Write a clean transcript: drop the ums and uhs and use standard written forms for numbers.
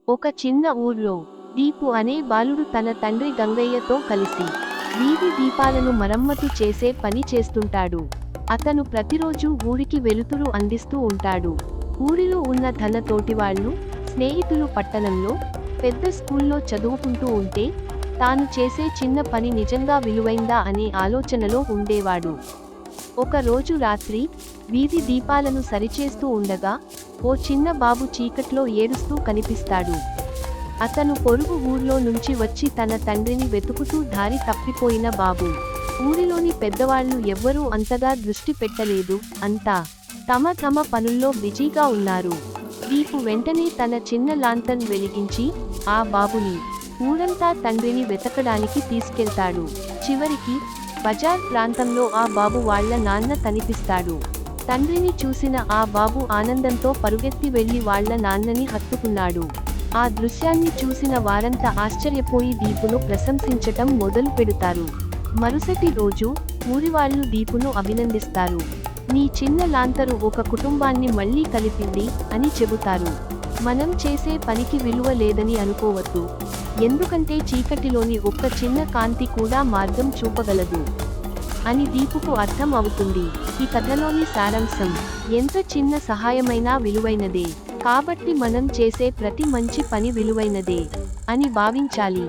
ఒక చిన్న ఊర్లో దీపు అనే బాలుడు తన తండ్రి గంగయ్యతో కలిసి వీధి దీపాలను మరమ్మతు చేసే పని చేస్తుంటాడు. అతను ప్రతిరోజు ఊరికి వెలుతురు అందిస్తూ ఉంటాడు. ఊరిలో ఉన్న తన తోటివాళ్లు, స్నేహితులు పట్టణంలో పెద్ద స్కూల్లో చదువుకుంటూ ఉంటే తాను చేసే చిన్న పని నిజంగా విలువైందా అనే ఆలోచనలో ఉండేవాడు. ఒక రోజు రాత్రి వీధి దీపాలను సరిచేస్తూ ఉండగా ఓ చిన్న బాబు చీకట్లో ఏడుస్తూ కనిపిస్తాడు. అతను పొరుగు ఊర్లో నుంచి వచ్చి తన తండ్రిని వెతుకుతూ దారి తప్పిపోయిన బాబు. ఊరిలోని పెద్దవాళ్లు ఎవ్వరూ అంతగా దృష్టి పెట్టలేదు, అంతా తమ తమ పనుల్లో బిజీగా ఉన్నారు. దీపు వెంటనే తన చిన్న లాంతర్న్ వెలిగించి ఆ బాబుని ఊరంతా తండ్రిని వెతకడానికి తీసుకెళ్తాడు. చివరికి బజార్ ప్రాంతంలో ఆ బాబు వాళ్ళ నాన్న కనిపిస్తాడు. తండ్రిని చూసిన ఆ బాబు ఆనందంతో పరుగెత్తి వెళ్లి వాళ్ళ నాన్నని హత్తుకున్నాడు. ఆ దృశ్యాన్ని చూసిన వారంతా ఆశ్చర్యపోయి దీపును ప్రశంసించటం మొదలు పెడతారు. మరుసటి రోజు ఊరివాళ్లు దీపును అభినందిస్తారు. నీ చిన్న లాంతరు ఒక కుటుంబాన్ని మళ్లీ కలిపింది అని చెబుతారు. మనం చేసే పనికి విలువ లేదని అనుకోవద్దు, ఎందుకంటే చీకటిలోని ఒక్క చిన్న కాంతి కూడా మార్గం చూపగలదు అని దీపుకు అర్థం అవుతుంది. ఈ కథలోని సారాంశం, ఎంత చిన్న సహాయమైనా విలువైనదే, కాబట్టి మనం చేసే ప్రతి మంచి పని విలువైనదే అని భావించాలి.